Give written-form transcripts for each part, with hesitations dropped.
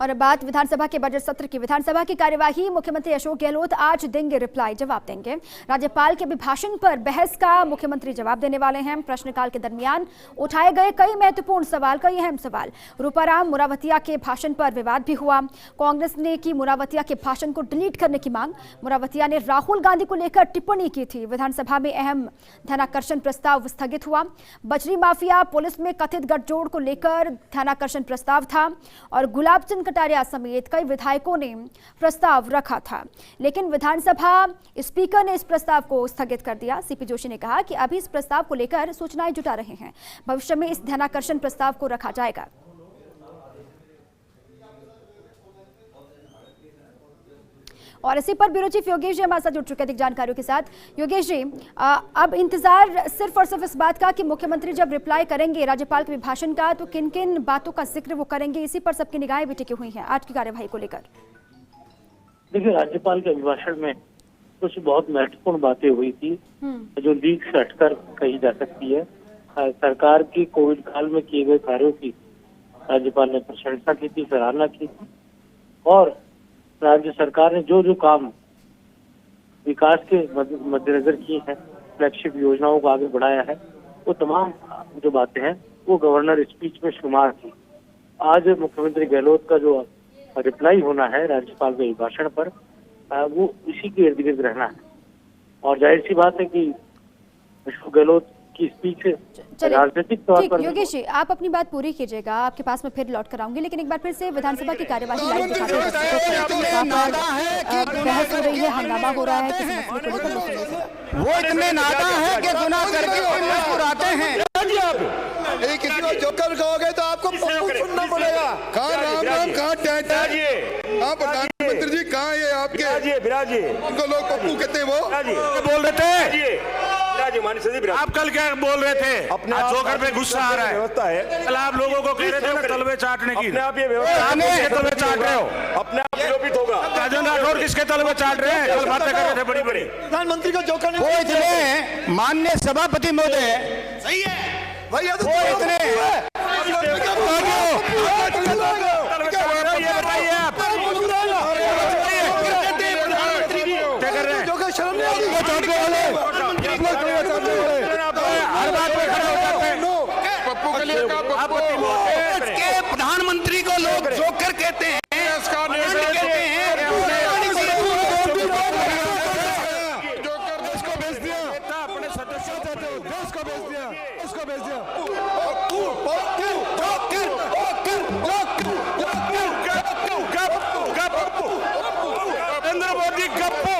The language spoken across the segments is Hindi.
और अब बात विधानसभा के बजट सत्र की। विधानसभा की कार्यवाही मुख्यमंत्री अशोक गहलोत आज देंगे रिप्लाई, जवाब देंगे। राज्यपाल के अभिभाषण पर बहस का मुख्यमंत्री जवाब देने वाले हैं। प्रश्नकाल के दरमियान उठाए गए कई महत्वपूर्ण सवाल, कई अहम सवाल। रूपाराम मुरावतिया के भाषण पर विवाद भी हुआ। कांग्रेस ने की मुरावतिया के भाषण को डिलीट करने की मांग। मुरावतिया ने राहुल गांधी को लेकर टिप्पणी की थी। विधानसभा में अहम ध्यानाकर्षण प्रस्ताव स्थगित हुआ। बजरी माफिया पुलिस में कथित गठजोड़ को लेकर ध्यानाकर्षण प्रस्ताव था और गुलाब चंद कटारिया समेत कई विधायकों ने प्रस्ताव रखा था, लेकिन विधानसभा स्पीकर ने इस प्रस्ताव को स्थगित कर दिया। सीपी जोशी ने कहा कि अभी इस प्रस्ताव को लेकर सूचनाएं जुटा रहे हैं, भविष्य में इस ध्यानाकर्षण प्रस्ताव को रखा जाएगा। और इसी पर ब्यूरो चीफ योगेश जी हमारे साथ जुड़ चुके हैं अधिक जानकारियों के साथ। योगेश जी, अब इंतजार सिर्फ और सिर्फ इस बात का कि मुख्यमंत्री जब रिप्लाई करेंगे राज्यपाल के अभिभाषण का तो किन किन बातों का जिक्र वो करेंगे, इसी पर सबकी निगाहें भी टिकी हुई हैं आज की कार्यवाही को लेकर। देखिए, राज्यपाल के अभिभाषण में कुछ बहुत महत्वपूर्ण बातें हुई थी जो लीक से हटकर कही जा सकती है। सरकार की कोविड काल में किए गए कार्यों की राज्यपाल ने प्रशंसा की थी, सराहना की थी और राज्य सरकार ने जो जो काम विकास के मद्देनजर किए हैं, फ्लैगशिप योजनाओं को आगे बढ़ाया है, वो तमाम जो बातें हैं वो गवर्नर स्पीच में शुमार थी। आज मुख्यमंत्री गहलोत का जो रिप्लाई होना है राज्यपाल के अभिभाषण पर, वो इसी के इर्द गिर्द रहना है और जाहिर सी बात है कि अशोक गहलोत की स्पीच राजनीतिक तौर पर। योगेश जी, आप अपनी बात पूरी कीजिएगा, आपके पास में फिर लौट कर आऊंगी, लेकिन एक बार फिर से विधानसभा की कार्यवाही लाइव दिखाते हैं। बहस हो रही है, हंगामा हो रहा है, किसी मसले को लेकर वो इतने नादा है कि गुनाह करके मुस्कुराते हैं। किसी को जोकर कहोगे तो आपको पप्पू सुनना पड़ेगा। कहाँ राम राम, कहाँ कहाँ प्रधानमंत्री जी, कहाँ ये आपके बिराजिए उनको लोग पप्पू कहते हैं, वो बोल रहे थे। आप कल क्या बोल रहे थे? अपने जोकर पे गुस्सा आ रहा है। व्यवस्था है, कल आप लोगों को कह रहे थे ना तलवे चाटने की। अपने आप ये व्यवस्था तलवे चाट रहे हो, अपने आप विलोपित होगा। राजन राठौर किसके तलवे चाट रहे हैं? कल बातें कर रहे थे बड़ी बड़ी। प्रधानमंत्री को जोकर वो इतने माननीय सभापति महोदय सही है, भैया तो इतने प्रधानमंत्री को लोग जोकर कहते हैं। उसको भेज दिया, अपने सदस्य उसको भेज दिया, उसको भेज दिया। नरेंद्र मोदी गप्पू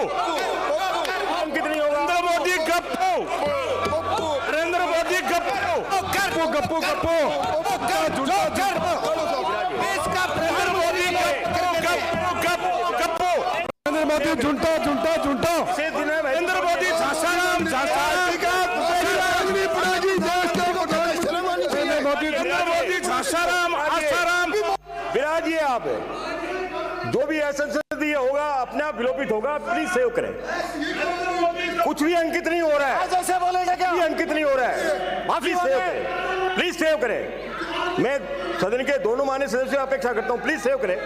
कितनी होगा? नरेंद्र मोदी गप्पू, नरेंद्र मोदी गप्पू गप्पू गप्पू गप्पू नरेंद्र मोदी झूठा झूठा झूठा। नरेंद्र मोदी सासाराम सासाराम आसाराम विराजिए। आप जो भी संसदीय होगा अपने आप विलोपित होगा, प्लीज सेव करें। कुछ भी अंकित नहीं हो रहा है, जैसे बोलेगा क्या अंकित नहीं हो रहा है, प्लीज सेव करें, प्लीज सेव करें। मैं सदन के दोनों माननीय सदस्यों से अपेक्षा करता हूं, प्लीज सेव करें,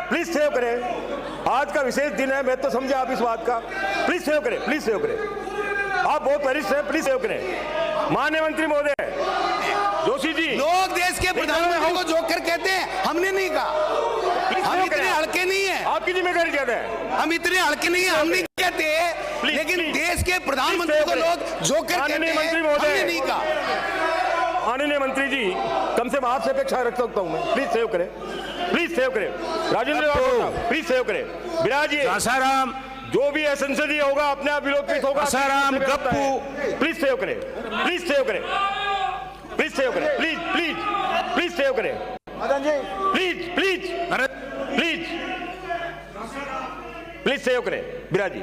प्लीज सेव करें। आज का विशेष दिन है, मैं तो समझे आप इस बात का, प्लीज सेव करें, प्लीज सेव करें। आप बहुत वरिष्ठ हैं, प्लीज सेव करें। माननीय मंत्री महोदय जोशी जी, लोग देश के प्रधानमंत्री को जोकर कहते हैं, हमने नहीं कहा। हम इतने हल्के नहीं है, आपकी जिम्मेदारी ज्यादा है। हम इतने हल्के नहीं है, हम नहीं कहते, लेकिन देश के प्रधानमंत्री को लोग जोकर कहते हैं, हमने नहीं कहा। माननीय मंत्री जी, कम से कम आपसे अपेक्षा रख सकता हूं मैं, प्लीज सेव करें, प्लीज सेव करें। राजेंद्र राठौर प्लीज सेव करें, विराजिए। आसाराम जो भी संसदीय होगा अपने आप विलोपित होगा। आसाराम गप्पू प्लीज सेव करें, प्लीज सेव करें, प्लीज सेव करें, प्लीज प्लीज प्लीज सेव करें, please please please please save करें, विराजी।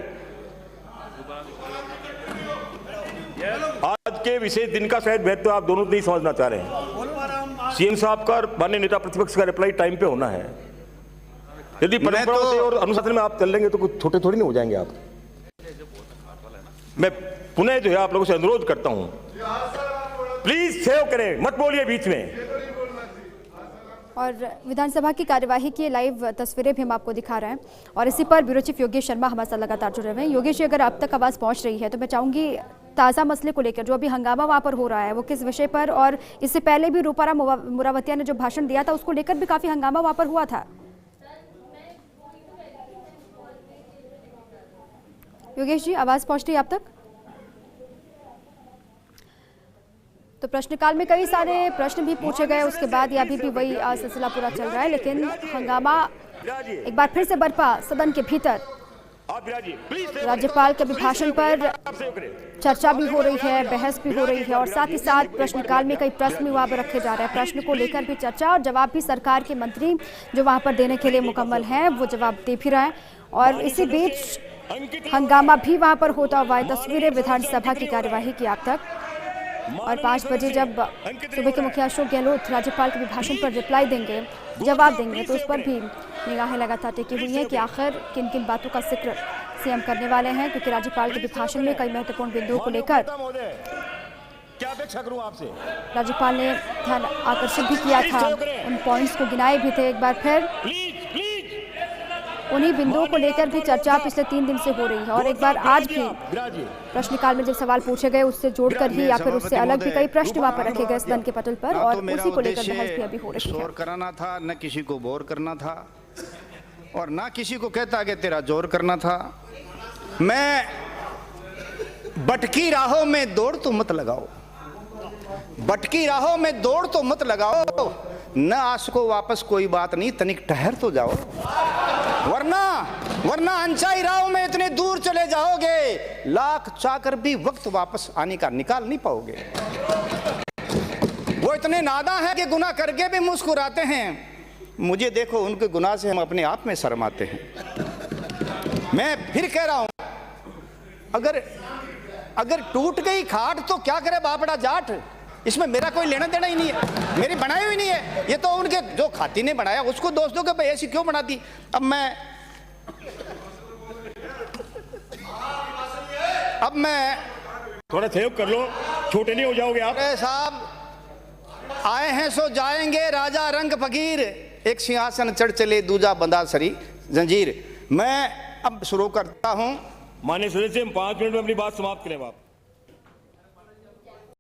आज के विशेष दिन का शायद महत्व आप दोनों नहीं समझना चाह रहे हैं। सीएम साहब का और माननीय नेता प्रतिपक्ष का रिप्लाई टाइम पे होना है। यदि परंपराओं से और अनुशासन में आप चल लेंगे तो कुछ छोटे थोड़ी नहीं हो जाएंगे आप। मैं पुनः जो है आप लोगों से अनुरोध करता हूं, प्लीज सेव करें, मत बोलिए बीच में। और विधानसभा की कार्यवाही की लाइव तस्वीरें भी हम आपको दिखा रहे हैं और इसी पर ब्यूरो चीफ योगेश शर्मा हमारे साथ लगातार जुड़े हुए हैं। योगेश जी, अगर अब तक आवाज़ पहुंच रही है तो मैं चाहूंगी ताज़ा मसले को लेकर जो अभी हंगामा वहाँ पर हो रहा है वो किस विषय पर, और इससे पहले भी रूपारा मुरावतिया ने जो भाषण दिया था उसको लेकर भी काफ़ी हंगामा वहाँ पर हुआ था। योगेश जी, आवाज़ पहुँच रही है आप तक? तो प्रश्नकाल में कई सारे प्रश्न भी पूछे गए, उसके बाद ये अभी भी वही सिलसिला पूरा चल रहा है, लेकिन हंगामा एक बार फिर से बरपा सदन के भीतर। राज्यपाल के अभिभाषण पर चर्चा भी हो रही है, बहस भी हो रही है और साथ ही साथ प्रश्नकाल में कई प्रश्न भी वहाँ पर रखे जा रहे हैं। प्रश्न को लेकर भी चर्चा और जवाब भी सरकार के मंत्री जो वहाँ पर देने के लिए मुकम्मल हैं वो जवाब दे भी रहे हैं और इसी बीच हंगामा भी वहाँ पर होता हुआ है। तस्वीरें विधानसभा की कार्यवाही की आप तक, और 5 बजे जब सूबे के मुखिया अशोक गहलोत राज्यपाल के अभिभाषण पर रिप्लाई देंगे, जवाब देंगे, तो उस पर भी निगाहें लगातार टिकी हुई हैं कि आखिर किन किन बातों का जिक्र सीएम करने वाले हैं, क्योंकि राज्यपाल के अभिभाषण में कई महत्वपूर्ण बिंदुओं को लेकर क्या अपेक्षा करूं आपसे? राज्यपाल ने ध्यान आकर्षित भी किया था, उन पॉइंट्स को गिनाए भी थे। एक बार फिर उन्हीं बिंदुओं को लेकर भी चर्चा पिछले 3 दिन से हो रही है और एक बार आज भी प्रश्नकाल में जब सवाल पूछे गए उससे जोड़कर ही या फिर उससे अलग भी कई प्रश्न वहाँ पर रखे गए सदन के पटल पर और उसी को लेकर बहस भी अभी हो रही है। शोर कराना था, न किसी को बोर करना था और ना किसी को कहता कि तेरा जोर करना था। मैं भटकी राहों में दौड़ तो मत लगाओ, भटकी राहों में दौड़ तो मत लगाओ, न आसको वापस कोई बात नहीं, तनिक ठहर तो जाओ, वरना अनचाही राहों में इतने दूर चले जाओगे, लाख चाहकर भी वक्त वापस आने का निकाल नहीं पाओगे। वो इतने नादां हैं कि गुनाह करके भी मुस्कुराते हैं। मुझे देखो, उनके गुनाह से हम अपने आप में शर्माते हैं। मैं फिर कह रहा हूं, अगर टूट गई खाट तो क्या करे बापड़ा जाट, इसमें मेरा कोई लेना देना ही नहीं है, मेरी बनाई हुई नहीं है। ये तो उनके जो खाती ने बनाया उसको दोस्तों के भाई ऐसी क्यों बनाती। अब मैं थोड़ा सहयोग कर लो, छोटे नहीं हो जाओगे आप। अरे साहब, आए हैं सो जाएंगे, राजा रंग फकीर, एक सिंहासन चढ़ चले दूजा बंदा सरी जंजीर। मैं अब शुरू करता हूं। माननीय सदस्य, हम 5 मिनट में अपनी बात समाप्त करें आप।